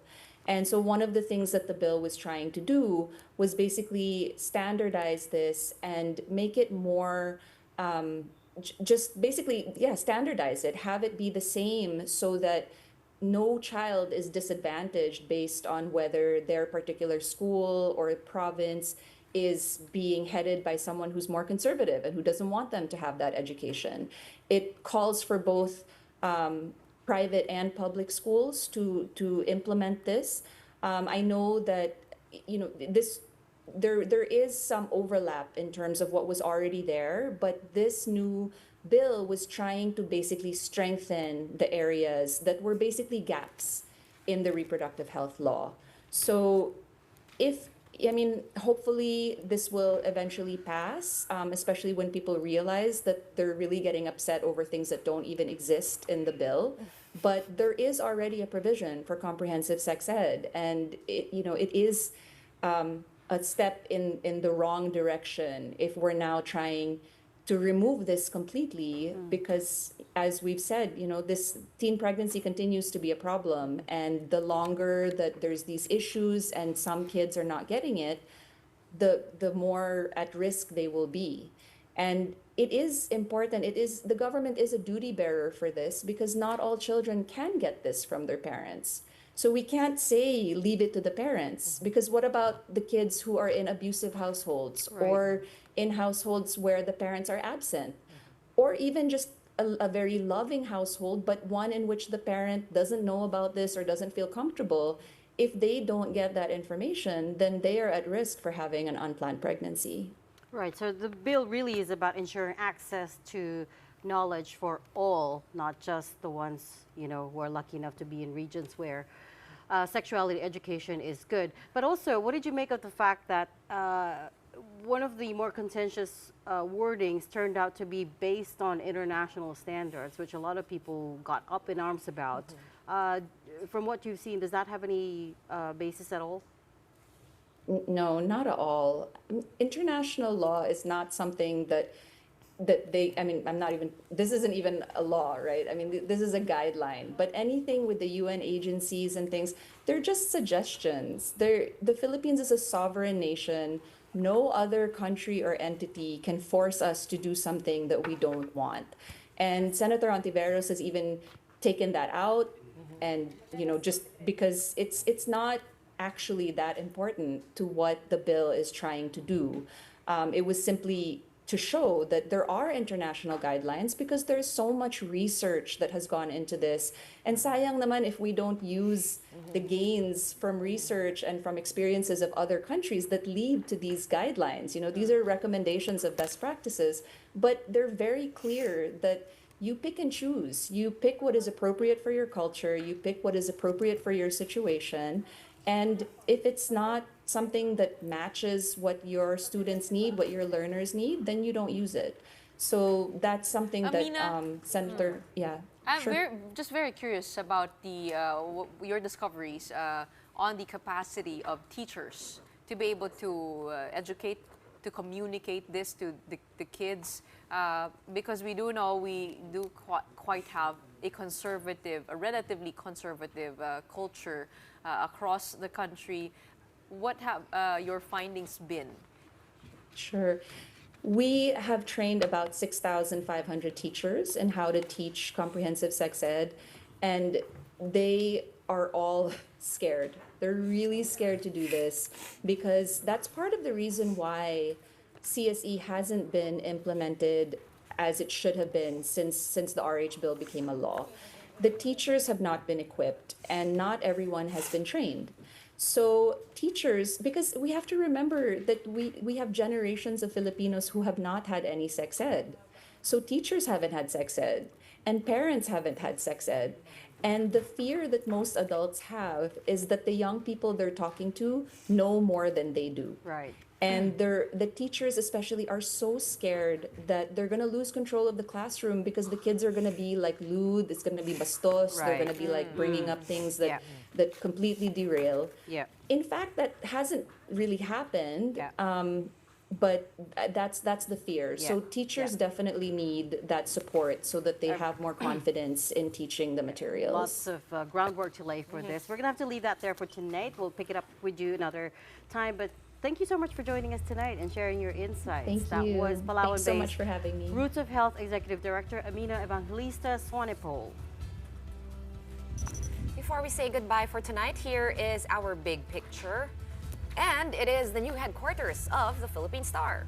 And so one of the things that the bill was trying to do was basically standardize this and make it more, standardize it, have it be the same so that no child is disadvantaged based on whether their particular school or province is being headed by someone who's more conservative and who doesn't want them to have that education. It calls for both private and public schools to implement this. I know that this there is some overlap in terms of what was already there, but this new bill was trying to basically strengthen the areas that were basically gaps in the reproductive health law. So hopefully this will eventually pass, especially when people realize that they're really getting upset over things that don't even exist in the bill. But there is already a provision for comprehensive sex ed, and it is a step in the wrong direction if we're now trying to remove this completely, because as we've said, this teen pregnancy continues to be a problem, and the longer that there's these issues and some kids are not getting it, the more at risk they will be. And it is important, the government is a duty bearer for this, because not all children can get this from their parents. So we can't say leave it to the parents, because what about the kids who are in abusive households, or in households where the parents are absent, or even just a very loving household, but one in which the parent doesn't know about this or doesn't feel comfortable? If they don't get that information, then they are at risk for having an unplanned pregnancy. Right, so the bill really is about ensuring access to knowledge for all, not just the ones, who are lucky enough to be in regions where sexuality education is good. But also, what did you make of the fact that one of the more contentious wordings turned out to be based on international standards, which a lot of people got up in arms about? From what you've seen, does that have any basis at all? No, not at all. International law is not something that this isn't even a law, right? This is a guideline, but anything with the UN agencies and things, they're just suggestions. The Philippines is a sovereign nation. No other country or entity can force us to do something that we don't want. And Senator Ontiveros has even taken that out, and just because it's not actually that important to what the bill is trying to do. It was simply to show that there are international guidelines, because there's so much research that has gone into this. And sayang naman if we don't use the gains from research and from experiences of other countries that lead to these guidelines. These are recommendations of best practices, but they're very clear that you pick and choose. You pick what is appropriate for your culture, you pick what is appropriate for your situation. And if it's not something that matches what your students need, what your learners need, then you don't use it. So that's something that Senator, I'm sure. very curious about your discoveries on the capacity of teachers to be able to educate, to communicate this to the kids, because we do know we do quite have a relatively conservative culture across the country. What have your findings been? Sure. We have trained about 6,500 teachers in how to teach comprehensive sex ed, and they are all scared. They're really scared to do this, because that's part of the reason why CSE hasn't been implemented as it should have been since the RH bill became a law. The teachers have not been equipped, and not everyone has been trained. So teachers, because we have to remember that we have generations of Filipinos who have not had any sex ed. So teachers haven't had sex ed, and parents haven't had sex ed. And the fear that most adults have is that the young people they're talking to know more than they do. Right. And the teachers especially are so scared that they're going to lose control of the classroom, because the kids are going to be like lewd, it's going to be bastos, they're going to be like bringing up things that completely derail. Yeah. In fact, that hasn't really happened. But that's the fear. So teachers definitely need that support so that they have more confidence in teaching the materials. Lots of groundwork to lay for this. We're going to have to leave that there for tonight. We'll pick it up with you another time. But thank you so much for joining us tonight and sharing your insights. Thank that you. was Palawan-based Thanks so much for having me. Roots of Health Executive Director Amina Evangelista Swanepoel. Before we say goodbye for tonight, here is our big picture. And it is the new headquarters of the Philippine Star.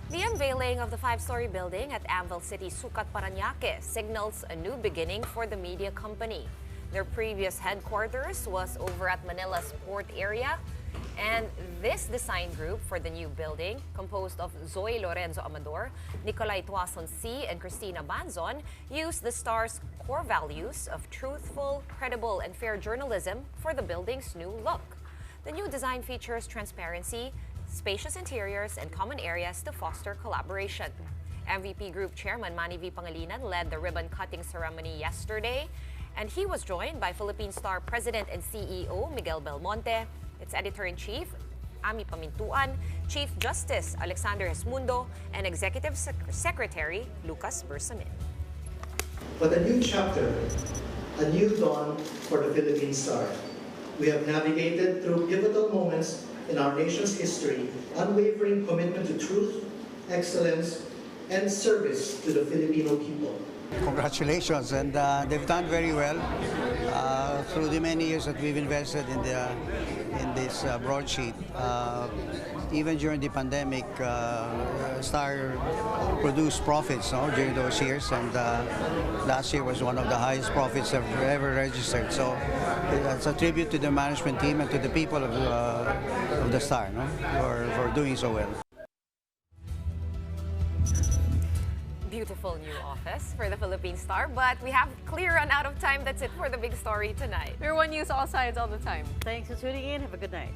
The unveiling of the 5-story building at Anvil City, Sucat, Parañaque signals a new beginning for the media company. Their previous headquarters was over at Manila's port area. And this design group for the new building, composed of Zoe Lorenzo Amador, Nicolay Tuason C., and Cristina Banzon, used the Star's core values of truthful, credible, and fair journalism for the building's new look. The new design features transparency, spacious interiors, and common areas to foster collaboration. MVP Group Chairman Manny V. Pangilinan led the ribbon-cutting ceremony yesterday, and he was joined by Philippine Star President and CEO Miguel Belmonte, its Editor-in-Chief, Ami Pamintuan, Chief Justice Alexander Esmundo, and Executive Secretary Lucas Bersamin. But a new chapter, a new dawn for the Philippine Star. We have navigated through pivotal moments in our nation's history, unwavering commitment to truth, excellence, and service to the Filipino people. Congratulations, and they've done very well through the many years that we've invested in this broadsheet. Even during the pandemic, Star produced profits during those years, and last year was one of the highest profits ever registered. So it's a tribute to the management team and to the people of the Star for doing so well. Beautiful new office for the Philippine Star, but we have clear run out of time. That's it for the big story tonight. We're One News, all sides, all the time. Thanks for tuning in. Have a good night.